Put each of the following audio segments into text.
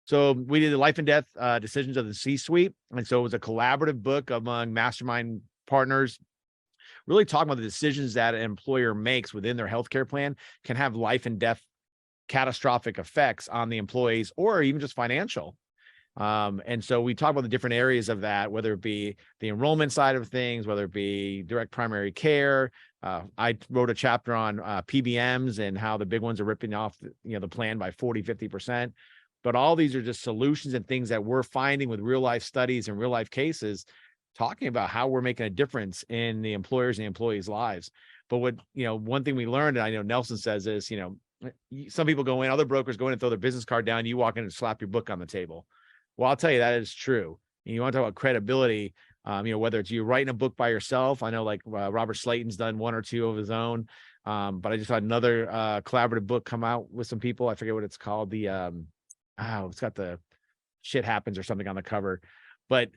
So we did the life and death decisions of the C-suite. And so it was a collaborative book among mastermind partners, really talking about the decisions that an employer makes within their healthcare plan can have life and death catastrophic effects on the employees, or even just financial. And so we talk about the different areas of that, whether it be the enrollment side of things, whether it be direct primary care. I wrote a chapter on PBMs and how the big ones are ripping off the plan by 40, 50%. But all these are just solutions and things that we're finding with real life studies and real life cases, talking about how we're making a difference in the employers and the employees' lives. But what, one thing we learned, and I know Nelson says is, some people go in, other brokers go in and throw their business card down, you walk in and slap your book on the table. Well, I'll tell you, that is true. And you want to talk about credibility, whether it's you writing a book by yourself. I know like Robert Slayton's done one or two of his own, but I just had another collaborative book come out with some people. I forget what it's called. It's got the shit happens or something on the cover, but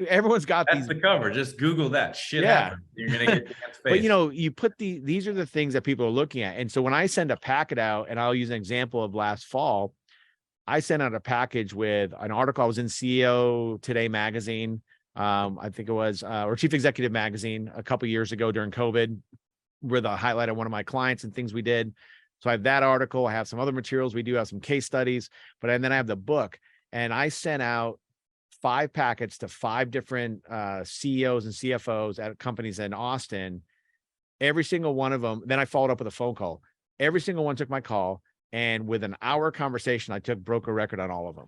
everyone's got That's the cover. Just Google that shit. Yeah. Happens. You're going to get the face. But you put these are the things that people are looking at. And so when I send a packet out, and I'll use an example of last fall, I sent out a package with an article. I was in CEO Today magazine. I think it was, or Chief Executive magazine a couple years ago during COVID, where the highlight of one of my clients and things we did. So I have that article. I have some other materials. We do have some case studies, and then I have the book, and I sent out 5 packets to 5 different CEOs and CFOs at companies in Austin. Every single one of them. Then I followed up with a phone call. Every single one took my call. And with an hour conversation, I took broker record on all of them.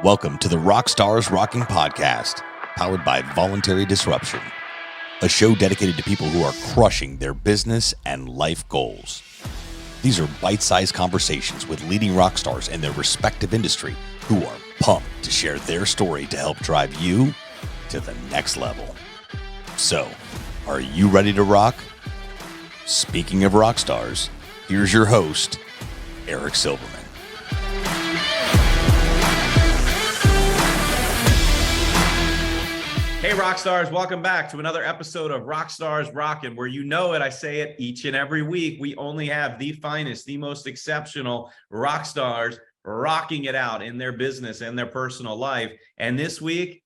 Welcome to the Rockstars Rocking podcast, powered by Voluntary Disruption, a show dedicated to people who are crushing their business and life goals. These are bite-sized conversations with leading rock stars in their respective industry who are pumped to share their story to help drive you to the next level. So, are you ready to rock? Speaking of rock stars, here's your host, Eric Silverman. Hey, rock stars, welcome back to another episode of Rockstars Rocking, where you know it, I say it each and every week. We only have the finest, the most exceptional rock stars rocking it out in their business and their personal life. And this week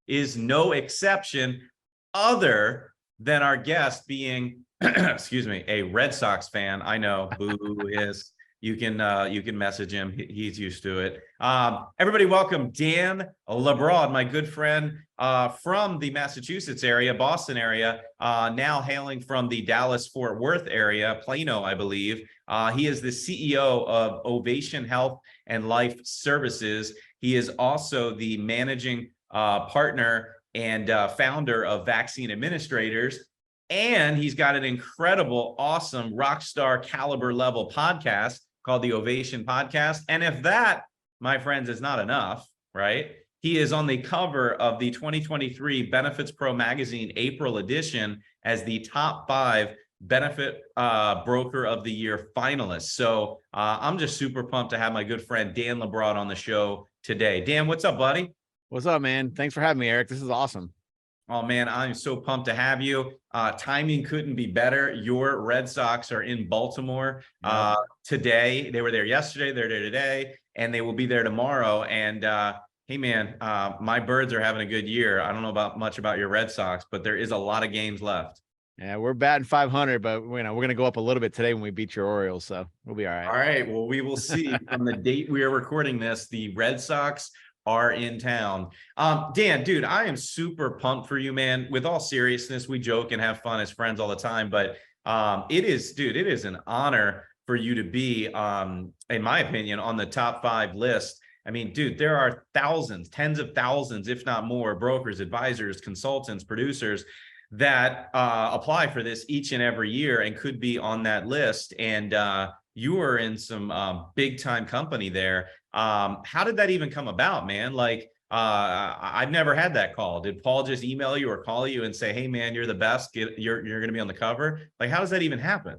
is no exception, other than our guest being excuse me, a Red Sox fan. I know, boo is. You can message him. He's used to it. Everybody welcome Dan LaBroad, my good friend from the Massachusetts area, Boston area, now hailing from the Dallas-Fort Worth area, Plano, I believe. He is the CEO of Ovation Health and Life Services. He is also the managing partner and founder of Vaccine Administrators. And he's got an incredible, awesome rock star caliber level podcast called the Ovation Podcast. And if that, my friends, is not enough, right? He is on the cover of the 2023 BenefitsPRO magazine April edition as the top 5 benefit broker of the year finalist. So I'm just super pumped to have my good friend Dan LaBroad on the show today. Dan, what's up, buddy? What's up, man? Thanks for having me, Eric. This is awesome. Oh, man, I'm so pumped to have you. Timing couldn't be better. Your Red Sox are in Baltimore today. They were there yesterday. They're there today, and they will be there tomorrow. And hey, man, my Birds are having a good year. I don't know much about your Red Sox, but there is a lot of games left. Yeah, we're batting 500, but we're going to go up a little bit today when we beat your Orioles, so we'll be all right. All right, well, we will see. From the date we are recording this, the Red Sox are in town. Dan, dude, I am super pumped for you, man. With all seriousness, we joke and have fun as friends all the time, but it is an honor for you to be, in my opinion, on the top 5 list. I mean, dude, there are thousands, tens of thousands, if not more, brokers, advisors, consultants, producers that apply for this each and every year and could be on that list. And you are in some big time company there. How did that even come about, man? Like, I've never had that call. Did Paul just email you or call you and say, hey, man, you're the best. You're going to be on the cover? Like, how does that even happen?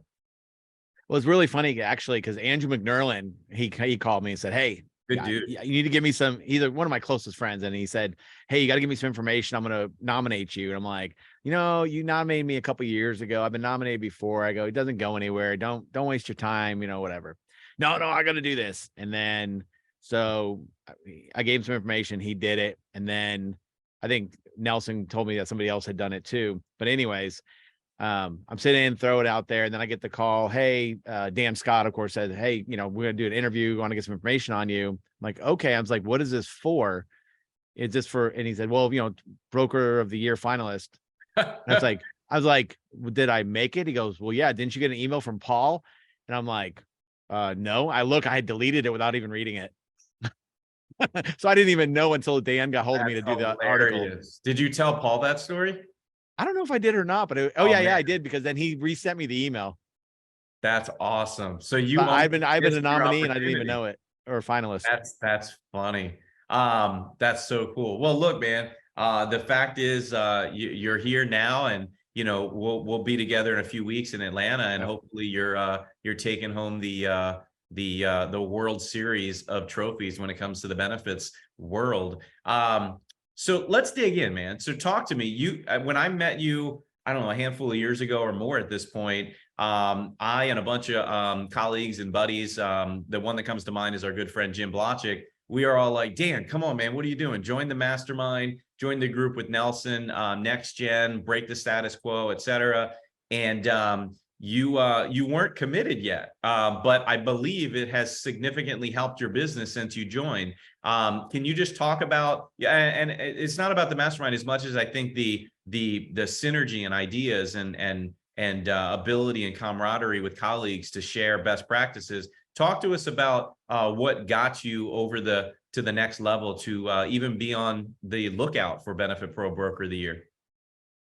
Well, it's really funny, actually, because Andrew McNerlin, he called me and said, hey, good dude, you need to give me some, either one of my closest friends. And he said, hey, you got to give me some information. I'm going to nominate you. And I'm like, you nominated me a couple years ago. I've been nominated before. I go, it doesn't go anywhere. Don't waste your time, whatever. No, I got to do this. And then, so I gave him some information. He did it. And then I think Nelson told me that somebody else had done it too. But anyways, I'm sitting in, throw it out there. And then I get the call. Hey, Dan Scott, of course, said, hey, we're going to do an interview. Want to get some information on you. I'm like, okay. I was like, what is this for? Is this for, and he said, well, broker of the year finalist. I was like, well, did I make it? He goes, well, yeah. Didn't you get an email from Paul? And I'm like, no. I had deleted it without even reading it. So I didn't even know until Dan got hold of me to do the article. Did you tell Paul that story? I don't know if I did or not, but yeah, I did, because then he resent me the email. That's awesome. So I've been a nominee and I didn't even know it, or a finalist. That's funny. That's so cool. Well, look, man, the fact is, you're here now, and we'll be together in a few weeks in Atlanta, and hopefully you're taking home the World Series of trophies when it comes to the benefits world. So let's dig in, man. So talk to me. When I met you, I don't know, a handful of years ago or more at this point, I and a bunch of colleagues and buddies, the one that comes to mind is our good friend Jim Blachik. We are all like, Dan, come on, man, what are you doing? Join the mastermind, join the group with Nelson, Next Gen, break the status quo, etc. And you weren't committed yet, but I believe it has significantly helped your business since you joined. Can you just talk about, and it's not about the mastermind as much as I think the synergy and ideas and ability and camaraderie with colleagues to share best practices. Talk to us about what got you over to the next level to even be on the lookout for BenefitsPRO Broker of the Year.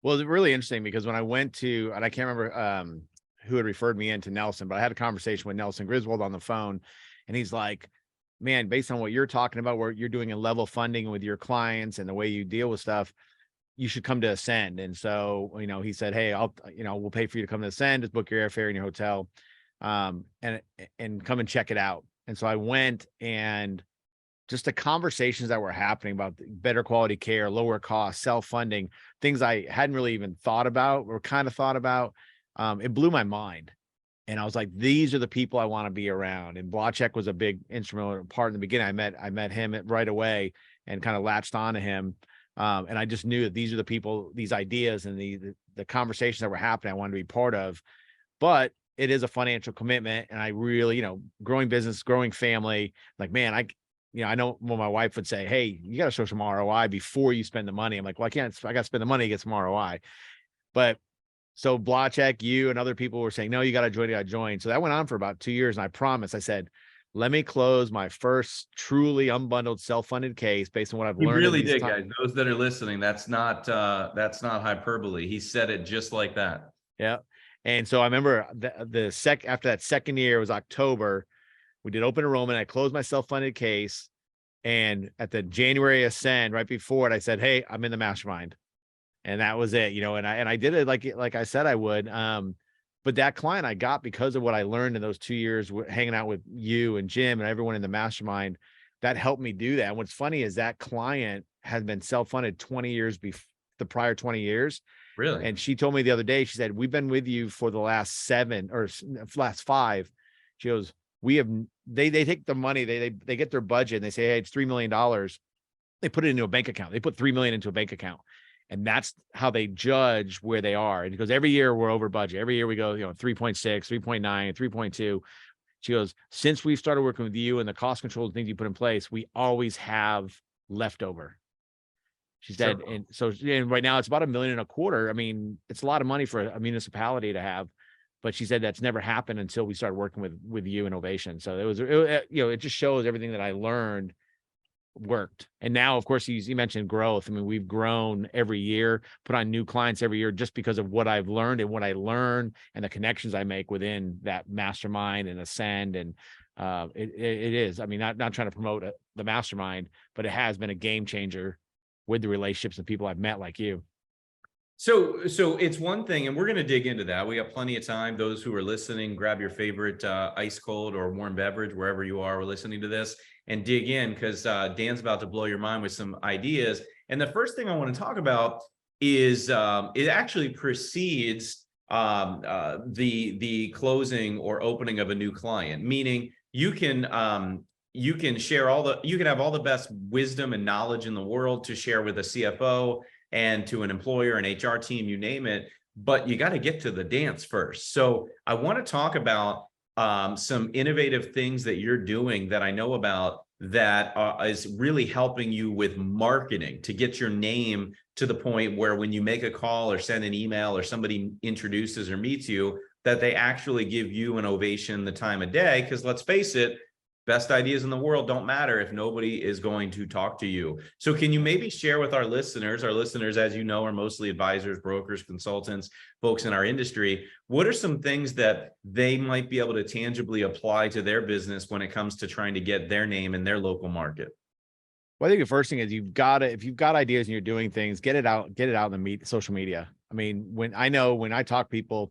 Well, it's really interesting because when I went to, and I can't remember who had referred me into Nelson, but I had a conversation with Nelson Griswold on the phone, and he's like, man, based on what you're talking about, where you're doing a level funding with your clients and the way you deal with stuff, you should come to Ascend. And so, he said, hey, we'll pay for you to come to Ascend, just book your airfare and your hotel, and come and check it out. And so I went, and just the conversations that were happening about better quality care, lower cost, self-funding, things I hadn't really even thought about or kind of thought about. It blew my mind. And I was like, these are the people I want to be around. And Blachek was a big instrumental part in the beginning. I met him right away and kind of latched onto him. And I just knew that these are the people, these ideas and the conversations that were happening, I wanted to be part of. But it is a financial commitment. And I really, growing business, growing family, like, man, I know when my wife would say, hey, you got to show some ROI before you spend the money. I'm like, well, I got to spend the money to get some ROI. But so Blachek, you and other people were saying, no, you got to join, you got to join. So that went on for about 2 years. And I promised, I said, let me close my first truly unbundled self-funded case based on what I've learned. He really did, guys. Those that are listening, that's not hyperbole. He said it just like that. Yeah. And so I remember after that second year, it was October, we did open enrollment. I closed my self-funded case. And at the January Ascend, right before it, I said, hey, I'm in the mastermind. And that was it, and I did it like I said I would. But that client I got because of what I learned in those 2 years hanging out with you and Jim and everyone in the mastermind, that helped me do that. And what's funny is that client has been self-funded 20 years before the prior 20 years. Really? And she told me the other day, she said, we've been with you for the last 7 or last 5. She goes, they take the money, they get their budget and they say, hey, it's $3 million. They put it into a bank account. They put $3 million into a bank account. And that's how they judge where they are. And because every year we're over budget. Every year we go, 3.6, 3.9, 3.2. She goes, since we've started working with you and the cost control things you put in place, we always have leftover. She said, and so right now it's about $1.25 million. I mean, it's a lot of money for a municipality to have, but she said that's never happened until we started working with you and Ovation. So it just shows everything that I learned worked. And now, of course, you mentioned growth. I mean, we've grown every year, put on new clients every year just because of what I've learned and what I learn and the connections I make within that mastermind and Ascend. And it is, I mean, not trying to promote the mastermind, but it has been a game changer with the relationships and people I've met like you. So it's one thing, and we're going to dig into that. We got plenty of time. Those who are listening, grab your favorite ice cold or warm beverage, wherever you are listening to this, and dig in, because Dan's about to blow your mind with some ideas. And the first thing I want to talk about is it actually precedes the closing or opening of a new client, meaning you can share you can have all the best wisdom and knowledge in the world to share with a CFO and to an employer, an HR team, you name it, but you got to get to the dance first. So I want to talk about some innovative things that you're doing that I know about that is really helping you with marketing to get your name to the point where when you make a call or send an email or somebody introduces or meets you, that they actually give you an ovation the time of day. Because let's face it, best ideas in the world don't matter if nobody is going to talk to you. So can you maybe share with our listeners, as you know, are mostly advisors, brokers, consultants, folks in our industry, what are some things that they might be able to tangibly apply to their business when it comes to trying to get their name in their local market? Well, I think the first thing is if you've got ideas and you're doing things, get it out in the social media. I mean, when I talk to people,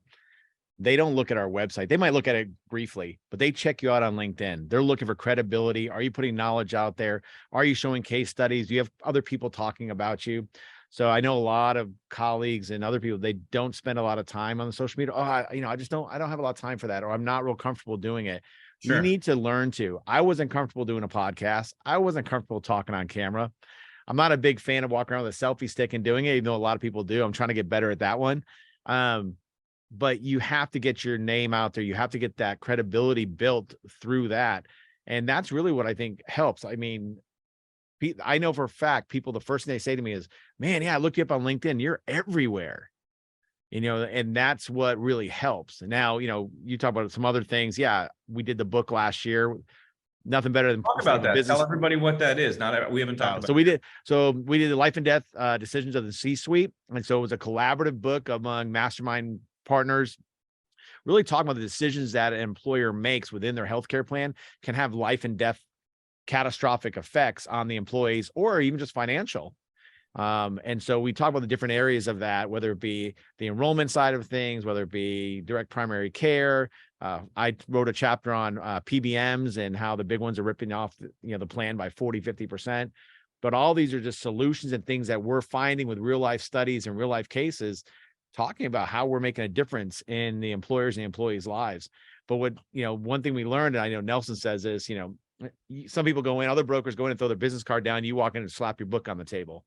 they don't look at our website. They might look at it briefly, but they check you out on LinkedIn. They're looking for credibility. Are you putting knowledge out there? Are you showing case studies? Do you have other people talking about you? So I know a lot of colleagues and other people, they don't spend a lot of time on the social media. I don't have a lot of time for that, or I'm not real comfortable doing it. Sure. You need to learn to. I wasn't comfortable doing a podcast. I wasn't comfortable talking on camera. I'm not a big fan of walking around with a selfie stick and doing it, even though a lot of people do. I'm trying to get better at that one. But you have to get your name out there. You have to get that credibility built through that. And that's really what I think helps. I mean, I know for a fact, people, the first thing they say to me is, man, yeah, I looked you up on LinkedIn. You're everywhere, and that's what really helps. Now, you talk about some other things. Yeah, we did the book last year. Nothing better than talk about that. Tell everybody what that is. We haven't talked about. So we did the life and death decisions of the C-suite. And so it was a collaborative book among mastermind partners, really talking about the decisions that an employer makes within their healthcare plan can have life and death catastrophic effects on the employees, or even just financial. And so we talk about the different areas of that, whether it be the enrollment side of things, whether it be direct primary care. I wrote a chapter on PBMs and how the big ones are ripping off the plan by 40-50%. But all these are just solutions and things that we're finding with real life studies and real life cases, talking about how we're making a difference in the employers and the employees' lives. But one thing we learned, and I know Nelson says this, some people go in, other brokers go in and throw their business card down, you walk in and slap your book on the table.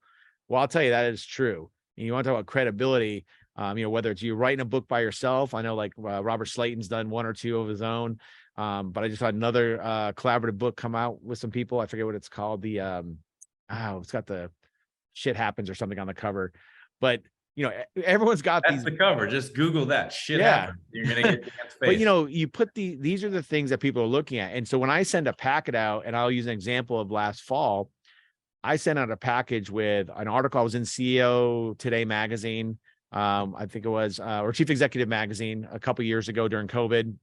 Well, I'll tell you, that is true. And you want to talk about credibility, whether it's you writing a book by yourself. I know like Robert Slayton's done one or two of his own, but I just had another collaborative book come out with some people. I forget what it's called. It's got the shit happens or something on the cover, but everyone's got That's the cover. Just Google that shit. Yeah. Happens. You're going to get the face. But you put these are the things that people are looking at. And so when I send a packet out, and I'll use an example of last fall, I sent out a package with an article. I was in CEO Today magazine. I think it was, or Chief Executive magazine a couple years ago during COVID,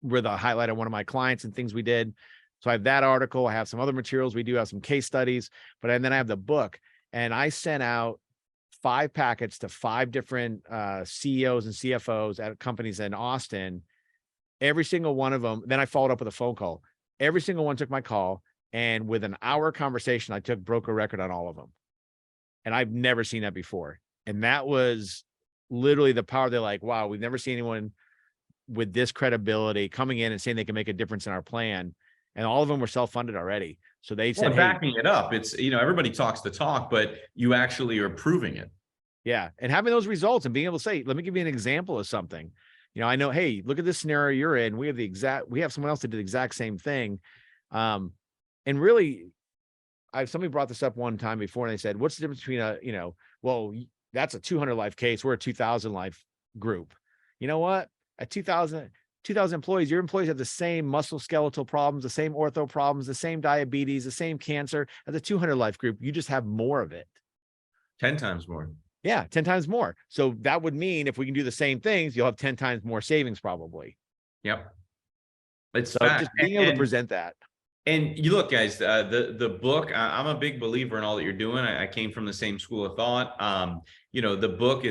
where the highlight of one of my clients and things we did. So I have that article. I have some other materials. We do have some case studies, and then I have the book, and I sent out 5 packets to 5 different CEOs and CFOs at companies in Austin. Every single one of them. Then I followed up with a phone call. Every single one took my call. And with an hour conversation, I took broker record on all of them. And I've never seen that before. And that was literally the power. They're like, wow, we've never seen anyone with this credibility coming in and saying they can make a difference in our plan. And all of them were self-funded already. So they said, backing it up. It's, everybody talks the talk, but you actually are proving it. Yeah. And having those results and being able to say, let me give you an example of something. I know, hey, look at this scenario you're in. We have someone else that did the exact same thing. And really, somebody brought this up one time before, and they said, what's the difference between well, that's a 200 life case. We're a 2000 life group. You know what? At 2000 employees, your employees have the same musculoskeletal problems, the same ortho problems, the same diabetes, the same cancer as a 200 life group. You just have more of it. 10 times more. Yeah, 10 times more. So that would mean if we can do the same things, you'll have 10 times more savings probably. Yep. It's just being able to present that. And you look, guys, the book, I'm a big believer in all that you're doing. I came from the same school of thought. The book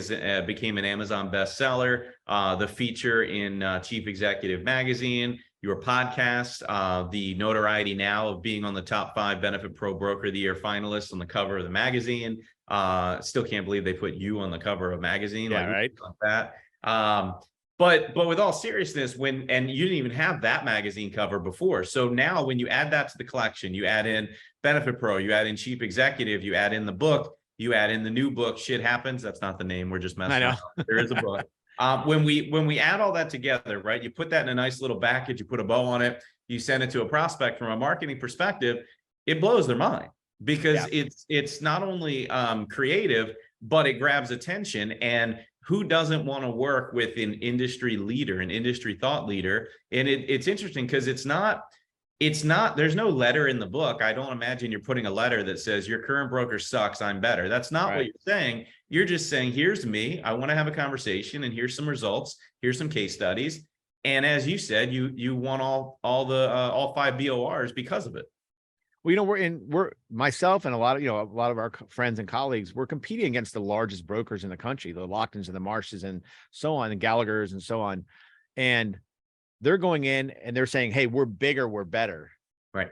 became an Amazon bestseller. The feature in Chief Executive magazine, your podcast, the notoriety now of being on the top 5 BenefitsPRO Broker of the Year finalists on the cover of the magazine. Still can't believe they put you on the cover of a magazine. Yeah, like right. that. But with all seriousness, and you didn't even have that magazine cover before. So now when you add that to the collection, you add in BenefitsPRO, you add in Chief Executive, you add in the book, you add in the new book, Shit Happens. That's not the name. We're just I messing know. around. There is a book. When we add all that together, right, you put that in a nice little package, you put a bow on it, you send it to a prospect. From a marketing perspective, it blows their mind, because it's not only creative, but it grabs attention. And who doesn't want to work with an industry leader, an industry thought leader? And it's interesting because it's not, there's no letter in the book. I don't imagine you're putting a letter that says your current broker sucks, I'm better. That's not what you're saying. You're just saying, here's me, I want to have a conversation, and here's some results, here's some case studies. And as you said, you won all 5 BORs because of it. Well, we're myself and a lot of our friends and colleagues, we're competing against the largest brokers in the country, the Locktons and the Marshes and so on, and Gallagher's and so on. And they're going in and they're saying, hey, we're bigger, we're better. Right.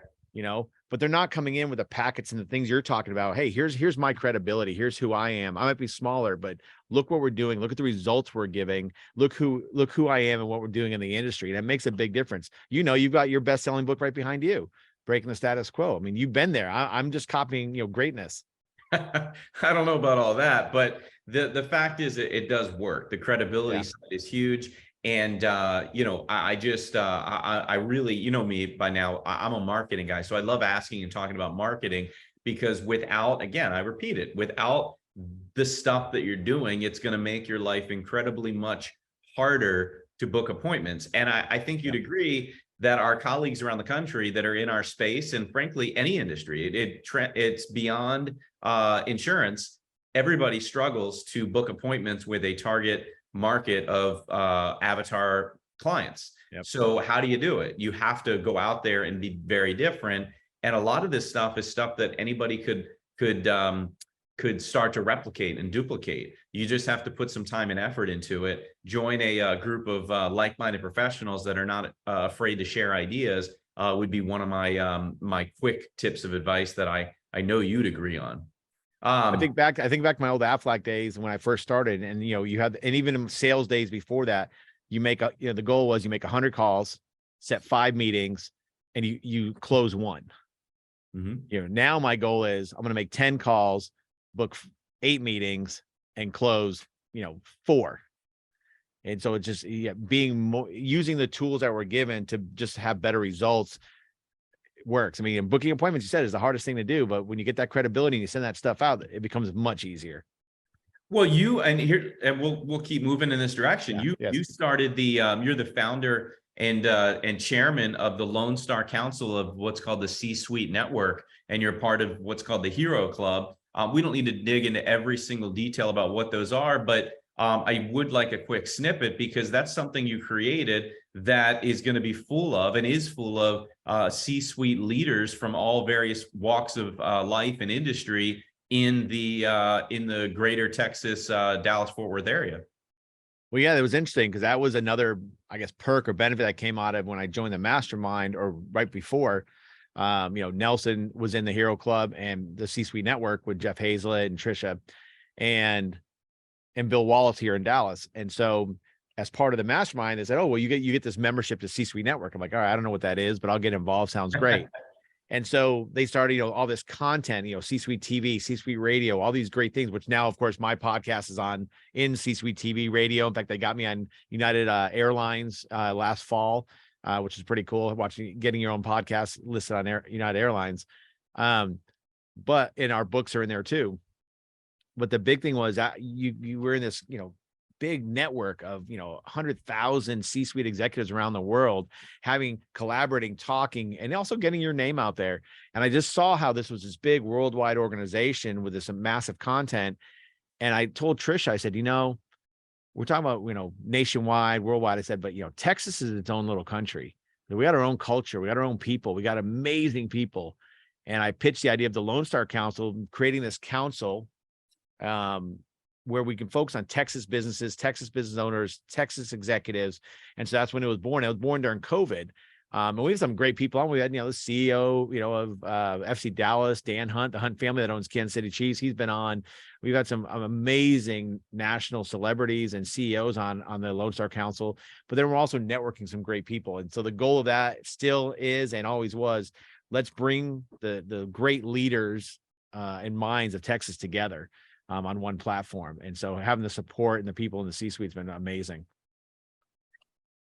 But they're not coming in with the packets and the things you're talking about. Hey, here's my credibility. Here's who I am. I might be smaller, but look what we're doing. Look at the results we're giving. Look who I am and what we're doing in the industry. And it makes a big difference. You've got your best-selling book right behind you, Breaking the Status Quo. I mean, you've been there. I'm just copying, greatness. I don't know about all that, but the fact is it does work. The credibility side is huge. And, I really, me by now, I'm a marketing guy. So I love asking and talking about marketing, because without the stuff that you're doing, it's going to make your life incredibly much harder to book appointments. And I think you'd agree that our colleagues around the country that are in our space, and frankly, any industry, it's beyond insurance. Everybody struggles to book appointments with a target market of avatar clients. Yep. So how do you do it? You have to go out there and be very different. And a lot of this stuff is stuff that anybody could start to replicate and duplicate. You just have to put some time and effort into it. Join a group of like-minded professionals that are not afraid to share ideas. Would be one of my quick tips of advice that I know you'd agree on. I think back to my old Aflac days when I first started, and and even in sales days before that, the goal was you make 100 calls, set 5 meetings, and you close 1. Mm-hmm. Now my goal is I'm going to make 10 calls, book 8 meetings, and close 4. And so it's just using the tools that we're given to just have better results works. I mean, and booking appointments, you said, is the hardest thing to do, but when you get that credibility and you send that stuff out, it becomes much easier. Well, we'll keep moving in this direction. You started you're the founder and chairman of the Lone Star Council of what's called the C-Suite Network, and you're part of what's called the Hero Club. We don't need to dig into every single detail about what those are, but I would like a quick snippet, because that's something you created that is going to be full of C-suite leaders from all various walks of life and industry in the greater Texas, Dallas-Fort Worth area. Well, yeah, it was interesting because that was another, I guess, perk or benefit that came out of when I joined the mastermind, or right before. Nelson was in the Hero Club and the C-Suite Network with Jeff Hazlett and Trisha and Bill Wallace here in Dallas. And so as part of the mastermind, they said, oh, well, you get this membership to C-Suite Network. I'm like, all right, I don't know what that is, but I'll get involved. Sounds great. And so they started, all this content, C-Suite TV, C-Suite Radio, all these great things, which now, of course, my podcast is on in C-Suite TV radio. In fact, they got me on United Airlines last fall, which is pretty cool, getting your own podcast listed on United Airlines. But our books are in there too. But the big thing was that you were in this, big network of, 100,000 C-suite executives around the world, collaborating, talking, and also getting your name out there. And I just saw how this was this big worldwide organization with this massive content. And I told Trisha, I said, we're talking about, nationwide, worldwide. I said, but, Texas is its own little country. We got our own culture. We got our own people. We got amazing people. And I pitched the idea of the Lone Star Council, creating this council, where we can focus on Texas businesses, Texas business owners, Texas executives. And so that's when it was born. It was born during COVID, And we have some great people on. We had, the CEO, of FC Dallas, Dan Hunt, the Hunt family that owns Kansas City Chiefs. He's been on. We've got some amazing national celebrities and CEOs on the Lone Star Council, but then we're also networking some great people. And so the goal of that still is and always was, let's bring the great leaders and minds of Texas together on one platform. And so having the support and the people in the C-suite has been amazing.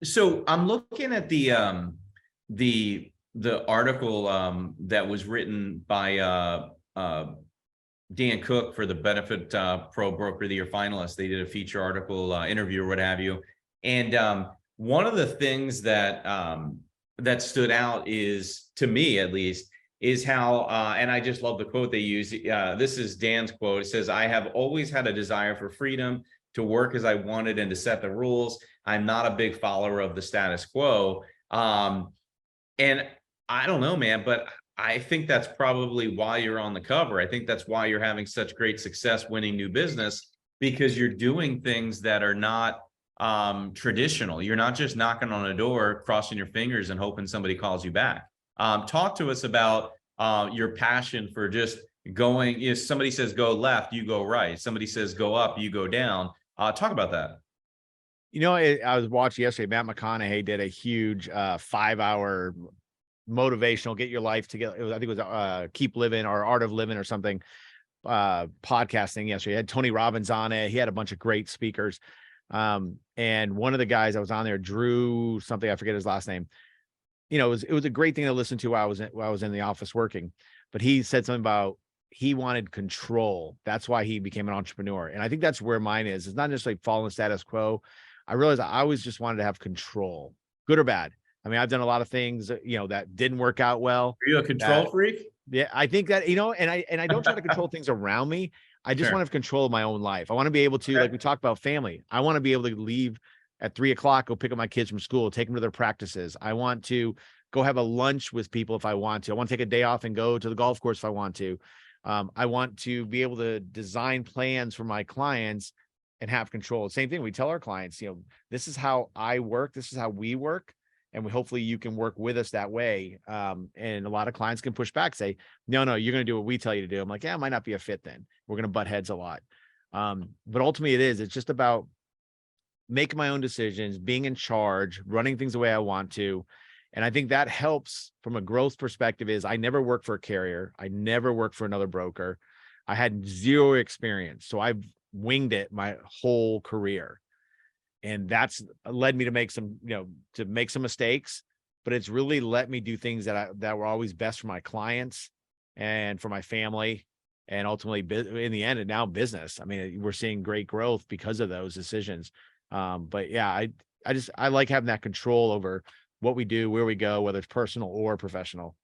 So I'm looking at the article that was written by Dan Cook for the BenefitsPRO Broker of the Year finalist. They did a feature article, interview, or what have you. And one of the things that that stood out is, to me at least, is how, and I just love the quote they use. This is Dan's quote. It says, "I have always had a desire for freedom, to work as I wanted and to set the rules. I'm not a big follower of the status quo." And I don't know, man, but I think that's probably why you're on the cover. I think that's why you're having such great success winning new business, because you're doing things that are not traditional. You're not just knocking on a door, crossing your fingers and hoping somebody calls you back. Talk to us about your passion for just going. If somebody says go left, you go right. Somebody says go up, you go down. Talk about that. I was watching yesterday, Matt McConaughey did a huge 5-hour motivational, get your life together. I think it was Keep Living or Art of Living or something podcasting yesterday. He had Tony Robbins on it. He had a bunch of great speakers. And one of the guys that was on there, Drew something, I forget his last name. It was a great thing to listen to while I was in the office working. But he said something about he wanted control. That's why he became an entrepreneur. And I think that's where mine is. It's not just like following status quo. I realized I always just wanted to have control, good or bad. I mean, I've done a lot of things, that didn't work out well. Are you a control freak? Yeah, I think that, and I don't try to control things around me. I just want to have control of my own life. I want to be able to, like we talked about family. I want to be able to leave at 3:00, go pick up my kids from school, take them to their practices. I want to go have a lunch with people if I want to. I want to take a day off and go to the golf course if I want to. I want to be able to design plans for my clients and have control. Same thing. We tell our clients, this is how I work. This is how we work. And hopefully you can work with us that way. And a lot of clients can push back, say, no, you're going to do what we tell you to do. I'm like, yeah, it might not be a fit then. We're going to butt heads a lot. But ultimately it's just about making my own decisions, being in charge, running things the way I want to. And I think that helps from a growth perspective is I never worked for a carrier. I never worked for another broker. I had zero experience. So I've winged it my whole career. And that's led me to make some mistakes, but it's really let me do things that were always best for my clients and for my family. And ultimately in the end, and now business. I mean, we're seeing great growth because of those decisions. But yeah, I like having that control over what we do, where we go, whether it's personal or professional.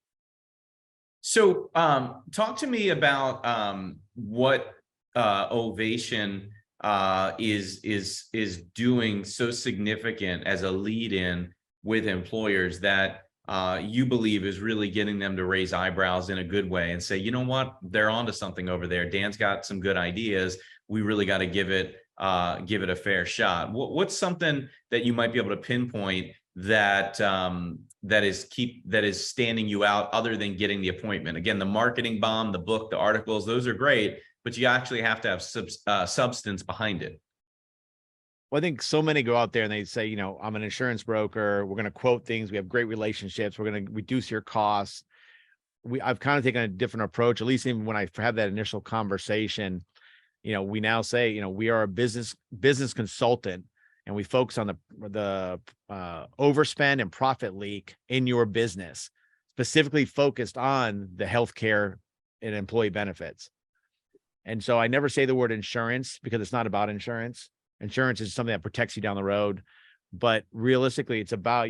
So talk to me about what Ovation is doing so significant as a lead-in with employers that you believe is really getting them to raise eyebrows in a good way and say, you know what, they're onto something over there. Dan's got some good ideas. We really got to give it a fair shot. What's something that you might be able to pinpoint that is standing you out other than getting the appointment? Again, the marketing bomb, the book, the articles, those are great, but you actually have to have substance behind it. Well, I think so many go out there and they say, I'm an insurance broker. We're going to quote things. We have great relationships. We're going to reduce your costs. I've kind of taken a different approach, at least even when I have that initial conversation. We now say, we are a business consultant, and we focus on the overspend and profit leak in your business, specifically focused on the healthcare and employee benefits. And so I never say the word insurance because it's not about insurance. Insurance is something that protects you down the road, but realistically, it's about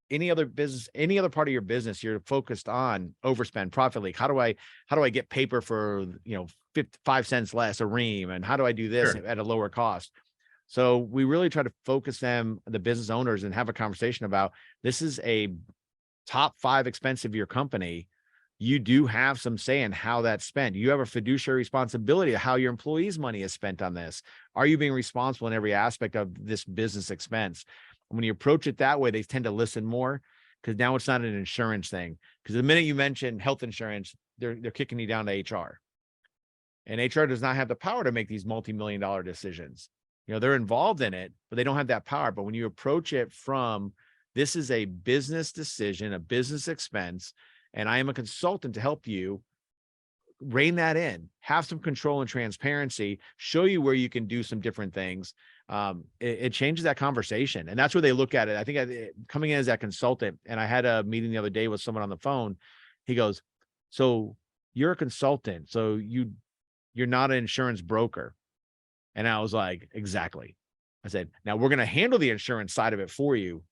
any other business, any other part of your business. You're focused on overspend, profit leak. How do I get paper for 5 cents less a ream, and how do I do this at a lower cost? So we really try to focus the business owners, and have a conversation about, this is a top 5 expense of your company. You do have some say in how that's spent. You have a fiduciary responsibility of how your employees' money is spent on this. Are you being responsible in every aspect of this business expense? When you approach it that way, they tend to listen more. because now it's not an insurance thing. Because the minute you mention health insurance, they're kicking you down to HR. And HR does not have the power to make these multi-million-dollar decisions. They're involved in it, but they don't have that power. But when you approach it from, this is a business decision, a business expense, and I am a consultant to help you rein that in, have some control and transparency, show you where you can do some different things. It changes that conversation. And that's where they look at it. I think coming in as that consultant, and I had a meeting the other day with someone on the phone. He goes, so you're a consultant, so you're not an insurance broker. And I was like, exactly. I said, now we're going to handle the insurance side of it for you,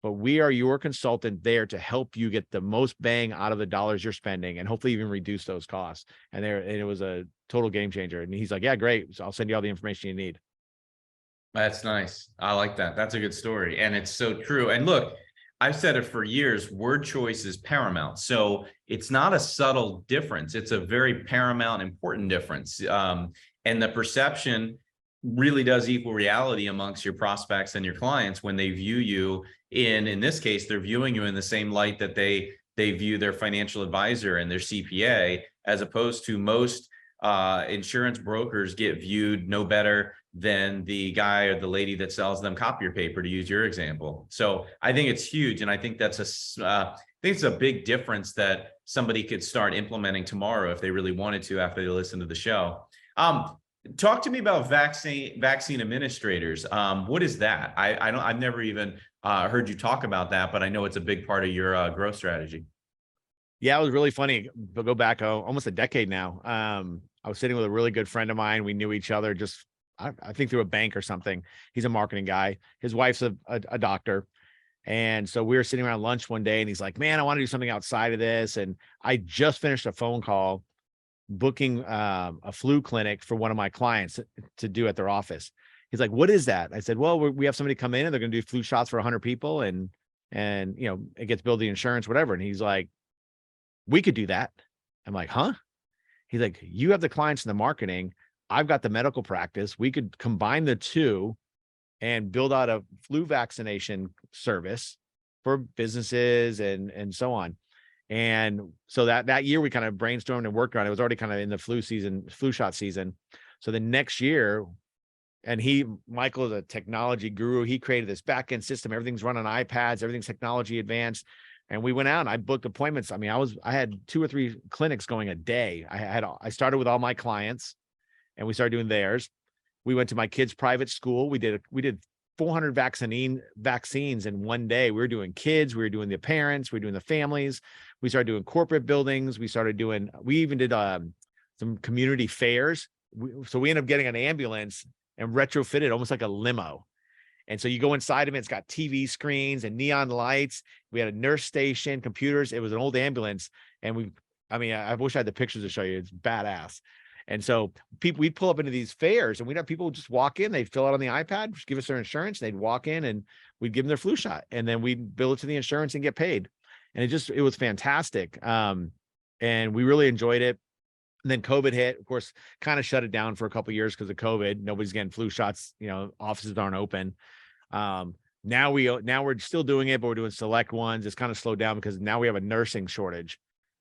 but we are your consultant there to help you get the most bang out of the dollars you're spending and hopefully even reduce those costs. And it was a total game changer. And he's like, yeah, great. So I'll send you all the information you need. That's nice. I like that. That's a good story. And it's so true. And look, I've said it for years, word choice is paramount. So it's not a subtle difference. It's a very paramount, important difference. And the perception really does equal reality amongst your prospects and your clients when they view you in this case, they're viewing you in the same light that they view their financial advisor and their CPA, as opposed to most insurance brokers get viewed no better than the guy or the lady that sells them copier paper, to use your example. So I think it's huge. And I think I think it's a big difference that somebody could start implementing tomorrow if they really wanted to after they listen to the show. Talk to me about vaccine administrators. What is that? I've never even heard you talk about that, but I know it's a big part of your growth strategy. Yeah, it was really funny. But go back almost a decade now. I was sitting with a really good friend of mine. We knew each other just, I think, through a bank or something. He's a marketing guy. His wife's a doctor. And so we were sitting around lunch one day and he's like, man, I want to do something outside of this. And I just finished a phone call booking a flu clinic for one of my clients to do at their office. He's like, what is that? I said, well, we have somebody come in and they're going to do flu shots for 100 people. And it gets billed the insurance, whatever. And he's like, we could do that. I'm like, huh? He's like, you have the clients in the marketing. I've got the medical practice. We could combine the two and build out a flu vaccination service for businesses and so on. And so that year we kind of brainstormed and worked on it. It was already kind of in the flu shot season. So the next year, and Michael is a technology guru. He created this back-end system. Everything's run on iPads, everything's technology advanced. And we went out and I booked appointments. I mean, I had 2 or 3 clinics going a day. I started with all my clients and we started doing theirs. We went to my kids' private school. We did 400 vaccines in one day. We were doing kids, we were doing the parents, we were doing the families. We started doing corporate buildings. We even did some community fairs. So we ended up getting an ambulance and retrofitted almost like a limo. And so you go inside of it, it's got TV screens and neon lights. We had a nurse station, computers. It was an old ambulance. And I wish I had the pictures to show you. It's badass. And so we'd pull up into these fairs and we'd have people just walk in, they'd fill out on the iPad, just give us their insurance. They'd walk in and we'd give them their flu shot and then we'd bill it to the insurance and get paid. And it was fantastic. And we really enjoyed it. And then COVID hit, of course, kind of shut it down for a couple of years because of COVID. Nobody's getting flu shots. Offices aren't open. Now we're still doing it, but we're doing select ones. It's kind of slowed down because now we have a nursing shortage.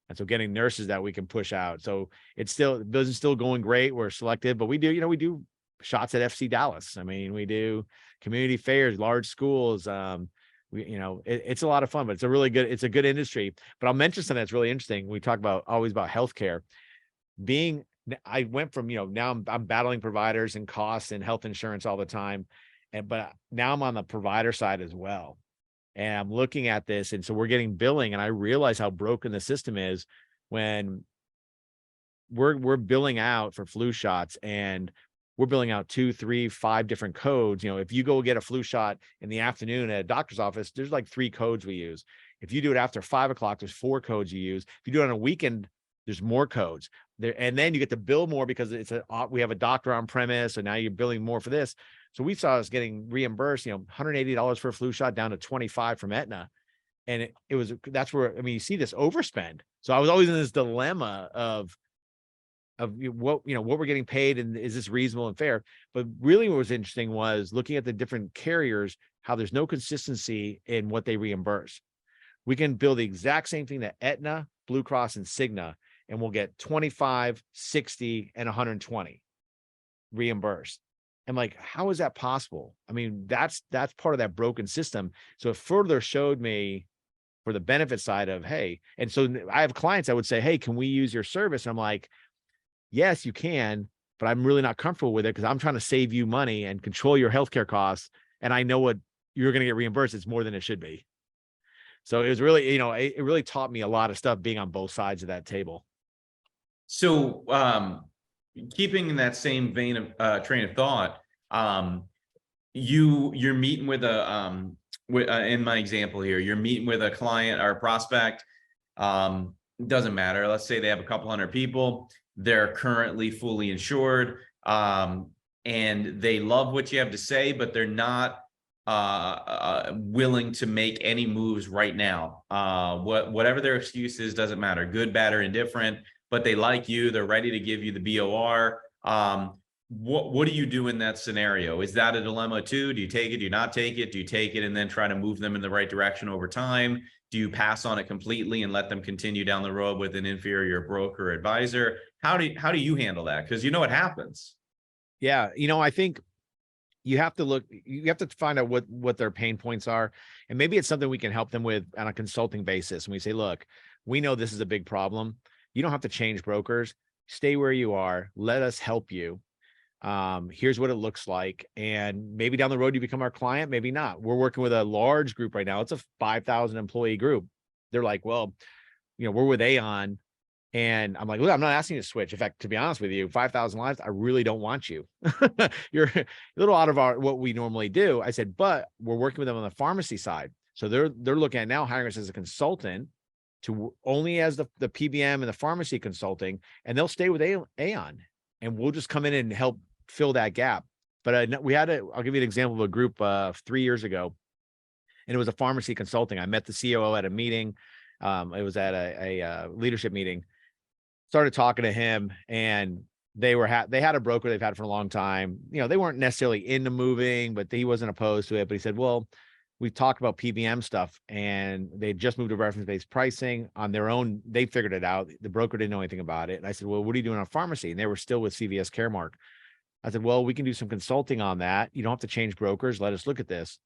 And so getting nurses that we can push out. So the business is still going great. We're selective, but we do shots at FC Dallas. I mean, we do community fairs, large schools. It's a lot of fun, but it's a good industry. But I'll mention something that's really interesting. We talk always about healthcare. I went from, now I'm battling providers and costs and health insurance all the time. But now I'm on the provider side as well. And I'm looking at this. And so we're getting billing and I realize how broken the system is when we're billing out for flu shots and we're billing out 2, 3, 5 different codes. If you go get a flu shot in the afternoon at a doctor's office, there's like 3 codes we use. If you do it after 5 o'clock, there's 4 codes you use. If you do it on a weekend, there's more codes there. And then you get to bill more because we have a doctor on premise. So now you're billing more for this. So we saw us getting reimbursed, $180 for a flu shot down to $25 from Aetna. And that's where, you see this overspend. So I was always in this dilemma of what we're getting paid and is this reasonable and fair? But really what was interesting was looking at the different carriers, how there's no consistency in what they reimburse. We can bill the exact same thing that Aetna, Blue Cross, and Cigna, and we'll get 25, 60, and 120 reimbursed. I'm like, how is that possible? I mean, that's part of that broken system. So it further showed me for the benefit side of, hey, and so I have clients that would say, hey, can we use your service? And I'm like, yes, you can, but I'm really not comfortable with it because I'm trying to save you money and control your healthcare costs. And I know what you're going to get reimbursed. It's more than it should be. So it was really, it really taught me a lot of stuff being on both sides of that table. So, keeping in that same vein of train of thought, you're meeting with in my example here, you're meeting with a client or a prospect. Doesn't matter. Let's say they have a couple hundred people. They're currently fully insured, and they love what you have to say, but they're not willing to make any moves right now. Whatever their excuse is, doesn't matter, good, bad, or indifferent, but they like you, they're ready to give you the BOR. What do you do in that scenario? Is that a dilemma too? Do you take it? Do you not take it? Do you take it and then try to move them in the right direction over time? Do you pass on it completely and let them continue down the road with an inferior broker or advisor? How do you handle that? Because you know what happens. Yeah, I think you have to find out what their pain points are. And maybe it's something we can help them with on a consulting basis. And we say, look, we know this is a big problem. You don't have to change brokers. Stay where you are. Let us help you. Here's what it looks like. And maybe down the road, you become our client, maybe not. We're working with a large group right now. It's a 5,000 employee group. They're like, well, we're with Aon. And I'm like, look, I'm not asking you to switch. In fact, to be honest with you, 5,000 lives, I really don't want you. You're a little out of what we normally do. I said, but we're working with them on the pharmacy side. So they're looking at now hiring us as a consultant to only as the PBM and the pharmacy consulting, and they'll stay with Aon, and we'll just come in and help fill that gap. But I'll give you an example of a group 3 years ago, and it was a pharmacy consulting. I met the COO at a meeting. It was at a leadership meeting. Started talking to him, and they had a broker they've had for a long time. They weren't necessarily into moving, but he wasn't opposed to it. But he said, well, we talked about PBM stuff, and they just moved to reference-based pricing on their own. They figured it out. The broker didn't know anything about it. And I said, well, what are you doing on pharmacy? And they were still with CVS Caremark. I said, well, we can do some consulting on that. You don't have to change brokers. Let us look at this.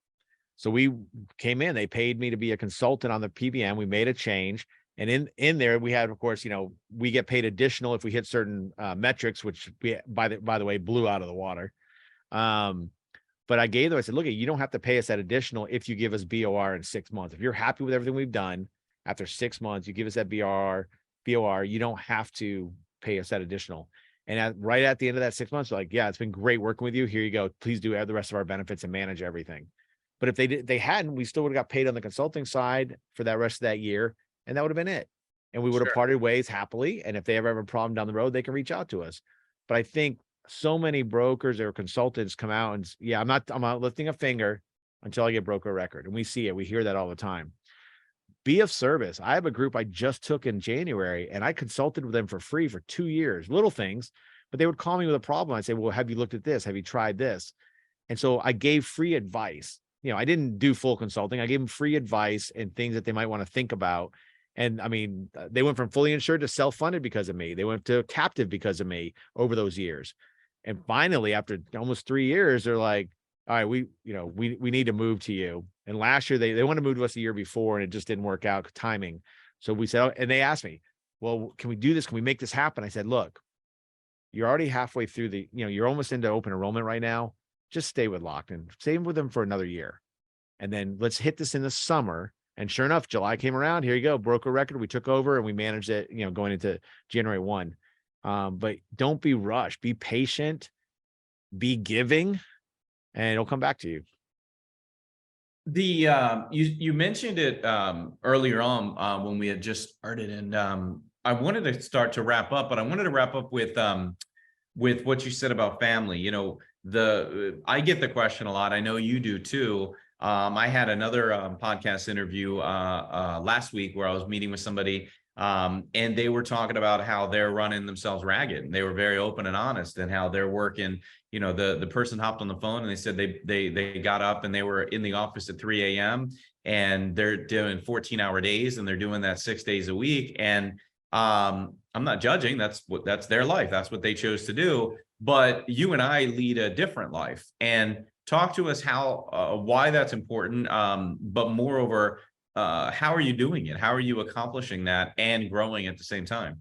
So we came in, they paid me to be a consultant on the PBM. We made a change. And in there, we had, of course, we get paid additional if we hit certain metrics, which by the way, blew out of the water. But I said, look, you don't have to pay us that additional if you give us BOR in 6 months. If you're happy with everything we've done, after 6 months, you give us that BOR, you don't have to pay us that additional. And right at the end of that 6 months, they're like, yeah, it's been great working with you. Here you go. Please do the rest of our benefits and manage everything. But if they hadn't, we still would have got paid on the consulting side for that rest of that year. And that would have been it. And we would have parted ways happily. And if they ever have a problem down the road, they can reach out to us. But I think so many brokers or consultants come out and I'm not lifting a finger until I get broker record. And we see it. We hear that all the time. Be of service. I have a group I just took in January, and I consulted with them for free for 2 years, little things, but they would call me with a problem. I'd say, well, have you looked at this? Have you tried this? And so I gave free advice. I didn't do full consulting. I gave them free advice and things that they might want to think about. And I mean, they went from fully insured to self-funded because of me. They went to captive because of me over those years. And finally, after almost 3 years, they're like, all right, we need to move to you. And last year they wanted to move to us the year before, and it just didn't work out timing. So we said, and they asked me, well, can we do this? Can we make this happen? I said, look, you're already halfway through you're almost into open enrollment right now. Just stay with Lockton, stay with them for another year. And then let's hit this in the summer. And sure enough, July came around. Here you go, broker record. We took over and we managed it, going into January 1. But don't be rushed. Be patient. Be giving, and it'll come back to you. You mentioned it earlier on when we had just started, and I wanted to start to wrap up, but I wanted to wrap up with what you said about family. I get the question a lot. I know you do too. I had another podcast interview last week where I was meeting with somebody And they were talking about how they're running themselves ragged. And they were very open and honest, and how they're working. You know, the person hopped on the phone and they said they got up and they were in the office at 3 a.m. and they're doing 14-hour days, and they're doing that 6 days a week. And I'm not judging. That's their life. That's what they chose to do. But you and I lead a different life. And talk to us why that's important. But moreover, how are you doing it? How are you accomplishing that and growing at the same time?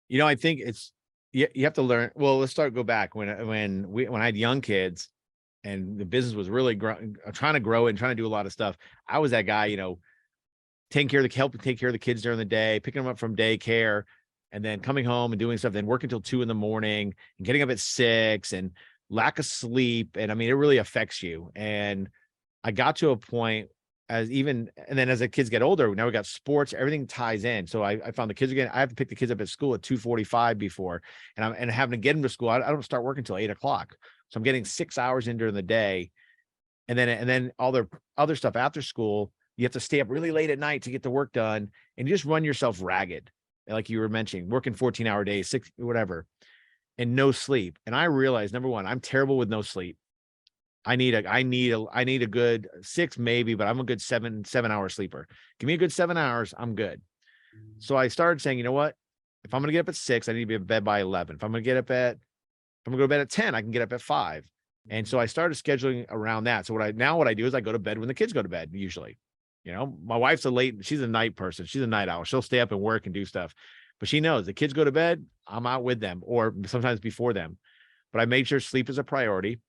You know, I think you have to learn. Well, let's go back when I had young kids and the business was really trying to grow and trying to do a lot of stuff. I was that guy, you know, helping take care of the kids during the day, picking them up from daycare, and then coming home and doing stuff, then working till 2 a.m. and getting up at 6, and lack of sleep. And I mean, it really affects you. And I got to a point and then as the kids get older, now we got sports, everything ties in. So I found the kids again. I have to pick the kids up at school at 2:45 before, and having to get them to school. I don't start working until 8 o'clock. So I'm getting 6 hours in during the day. And then all the other stuff after school, you have to stay up really late at night to get the work done, and you just run yourself ragged. Like you were mentioning, working 14-hour days, 6, whatever, and no sleep. And I realized, number one, I'm terrible with no sleep. I need a good 6 maybe, but I'm a good 7-hour sleeper. Give me a good 7 hours, I'm good. So I started saying, you know what? If I'm going to get up at 6, I need to be in bed by 11. If I'm going to go to bed at 10, I can get up at 5. And so I started scheduling around that. So what I do is I go to bed when the kids go to bed, usually. You know, my wife's she's a night person. She's a night owl. She'll stay up and work and do stuff, but she knows the kids go to bed, I'm out with them, or sometimes before them. But I made sure sleep is a priority.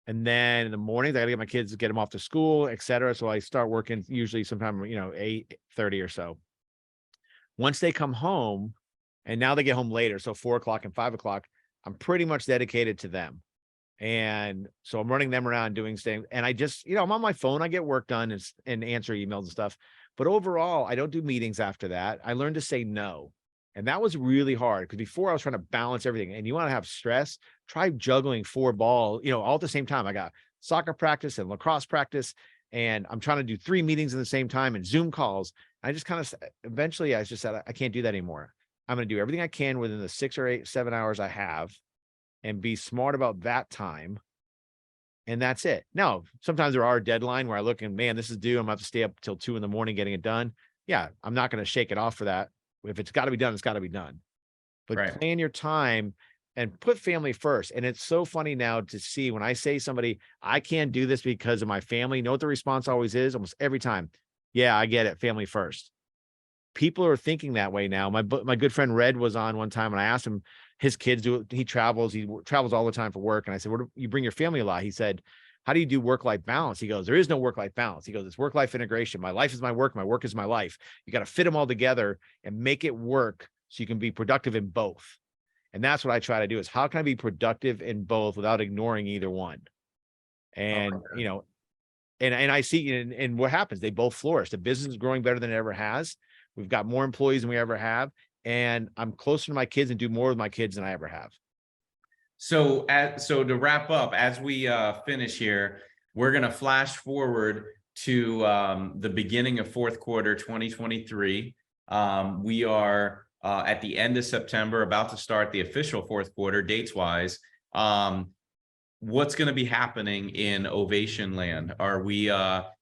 And then in the mornings, I got to get my kids, get them off to school, et cetera. So I start working usually sometime, 8:30 or so. Once they come home, and now they get home later, so 4 o'clock and 5 o'clock, I'm pretty much dedicated to them. And so I'm running them around doing things. And I just, I'm on my phone, I get work done and answer emails and stuff. But overall, I don't do meetings after that. I learned to say no. And that was really hard, because before I was trying to balance everything, and you want to have stress, try juggling 4 balls, all at the same time. I got soccer practice and lacrosse practice, and I'm trying to do 3 meetings at the same time and Zoom calls. I just eventually I just said, I can't do that anymore. I'm going to do everything I can within the 6 or 8, 7 hours I have, and be smart about that time. And that's it. Now, sometimes there are a deadline where I look and, man, this is due. I'm going to have to stay up till 2 a.m. getting it done. Yeah. I'm not going to shake it off for that. If it's got to be done, it's got to be done. But Right. Plan your time and put family first. And it's so funny now to see when I say somebody, I can't do this because of my family. You know what the response always is? Almost every time. Yeah, I get it. Family first. People are thinking that way now. My good friend Red was on one time, and I asked him, his kids do it. He travels all the time for work. And I said, "What do you bring your family a lot?" He said, "How do you do work-life balance?" He goes, "There is no work-life balance." He goes, "It's work-life integration. My life is my work is my life. You got to fit them all together and make it work so you can be productive in both." And that's what I try to do, is how can I be productive in both without ignoring either one? And, and I see, and what happens, they both flourish. The business is growing better than it ever has. We've got more employees than we ever have. And I'm closer to my kids and do more with my kids than I ever have. So to wrap up, as we finish here, we're going to flash forward to the beginning of fourth quarter 2023. We are at the end of September, about to start the official fourth quarter dates wise. What's going to be happening in Ovation land? Are we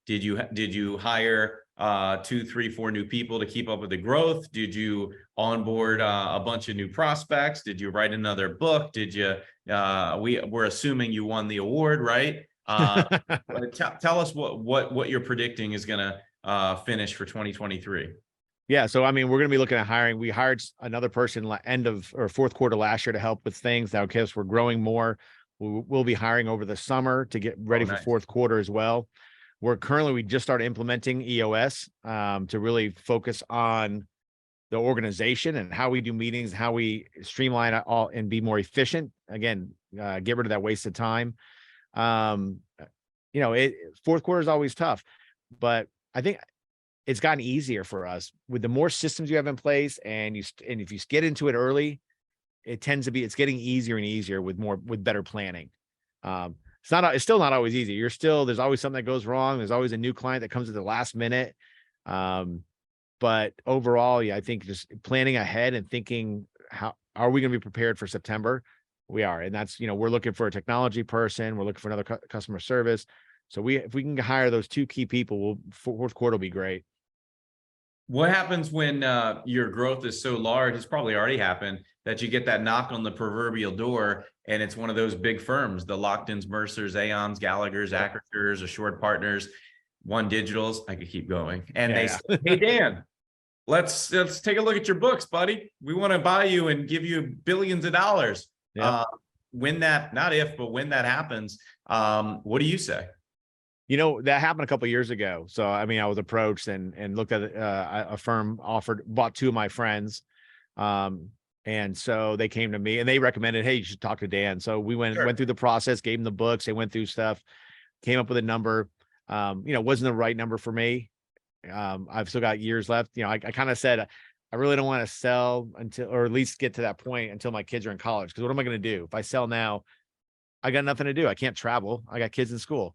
did you hire 2, 3, 4 new people to keep up with the growth? Did you onboard a bunch of new prospects? Did you write another book? Did you we're assuming you won the award, right? Tell us what you're predicting is going to finish for 2023. Yeah. So, I mean, we're going to be looking at hiring. We hired another person end of or fourth quarter last year to help with things. Now, because we're growing more, we'll be hiring over the summer to get ready for fourth quarter as well. We just started implementing EOS to really focus on the organization and how we do meetings, how we streamline it all and be more efficient. Again, get rid of that wasted time. Fourth quarter is always tough, but I think it's gotten easier for us with the more systems you have in place, and if you get into it early, it's getting easier and easier with better planning. It's still not always easy. There's always something that goes wrong. There's always a new client that comes at the last minute. But overall, yeah, I think just planning ahead and thinking, how are we going to be prepared for September? We are. And that's, we're looking for a technology person. We're looking for another customer service. So if we can hire those 2 key people, fourth quarter will be great. What happens when your growth is so large? It's probably already happened that you get that knock on the proverbial door, and it's one of those big firms, the Lockdons, Mercers, Aons, Gallaghers, Acrisures, Assured Partners, One Digitals. I could keep going. And they say, hey, Dan, let's take a look at your books, buddy. We want to buy you and give you billions of dollars. Yeah. When that, not if, but when that happens, what do you say? That happened a couple of years ago. So, I mean, I was approached and looked at a firm bought 2 of my friends. And so they came to me and they recommended, hey, you should talk to Dan. So we went through the process, gave them the books. They went through stuff, came up with a number. Wasn't the right number for me. I've still got years left. I kind of said, I really don't want to sell until, or at least get to that point until my kids are in college. Cause what am I going to do? If I sell now, I got nothing to do. I can't travel. I got kids in school.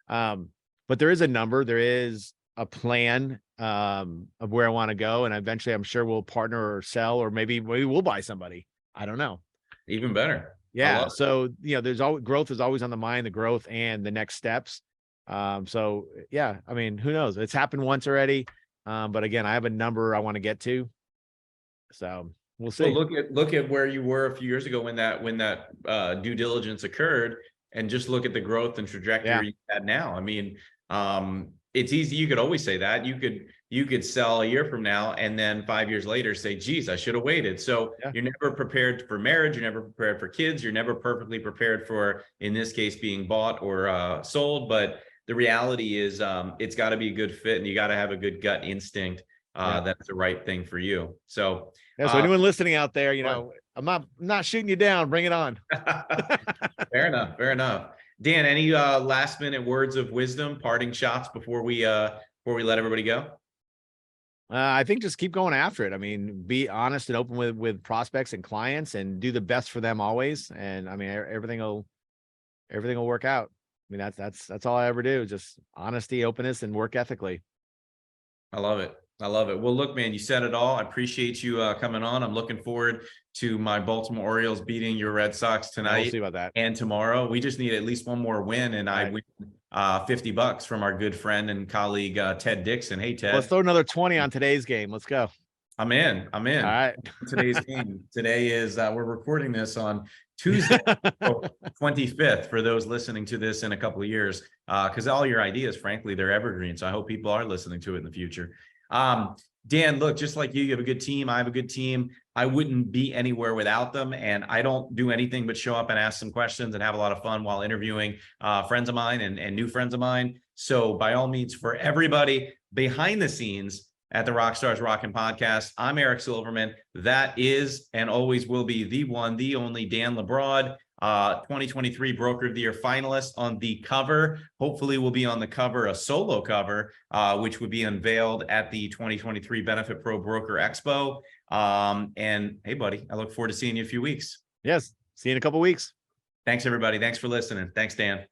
But there is a number, there is a plan, of where I want to go. And eventually I'm sure we'll partner or sell, or maybe we'll buy somebody. I don't know. Even better. Yeah. So, there's always growth is always on the mind, the growth and the next steps. So yeah, I mean, who knows? It's happened once already. But again, I have a number I want to get to. So we'll see. Well, look at where you were a few years ago when that due diligence occurred, and just look at the growth and trajectory you had now. I mean, it's easy. You could always say that you could sell a year from now, and then 5 years later say, geez, I should have waited. So you're never prepared for marriage. You're never prepared for kids. You're never perfectly prepared for, in this case, being bought or sold. But the reality is it's got to be a good fit, and you got to have a good gut instinct that's the right thing for you. So so anyone listening out there, I'm not shooting you down. Bring it on. Fair enough. Dan, any last minute words of wisdom, parting shots before we let everybody go? I think just keep going after it. I mean, be honest and open with prospects and clients, and do the best for them always. And I mean, everything will work out. I mean, that's all I ever do. Just honesty, openness, and work ethically. I love it. Well, look, man, you said it all. I appreciate you coming on. I'm looking forward to my Baltimore Orioles beating your Red Sox tonight. We'll see about that. And tomorrow. We just need at least one more win, and I win $50 from our good friend and colleague Ted Dixon. Hey, Ted. Let's throw another 20 on today's game. Let's go. I'm in. All right. Today's game. Today is we're recording this on Tuesday, 25th, for those listening to this in a couple of years, because all your ideas, frankly, they're evergreen. So I hope people are listening to it in the future. Dan, look, just like you have a good team. I have a good team. I wouldn't be anywhere without them. And I don't do anything but show up and ask some questions and have a lot of fun while interviewing friends of mine and new friends of mine. So by all means, for everybody behind the scenes at the Rockstars Rocking podcast, I'm Eric Silverman. That is and always will be the one, the only Dan LaBroad, 2023 Broker of the Year finalist. On the cover, hopefully we'll be on the cover, a solo cover, which would be unveiled at the 2023 BenefitsPRO Broker Expo. And hey, buddy, I look forward to seeing you in a few weeks. Yes. See you in a couple of weeks. Thanks, everybody. Thanks for listening. Thanks, Dan.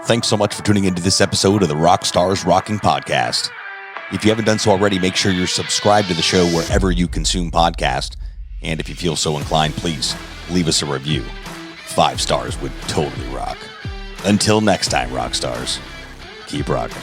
Thanks so much for tuning into this episode of the Rockstars Rocking podcast. If you haven't done so already, make sure you're subscribed to the show wherever you consume podcasts. And if you feel so inclined, please leave us a review. 5 stars would totally rock. Until next time, Rockstars, keep rocking.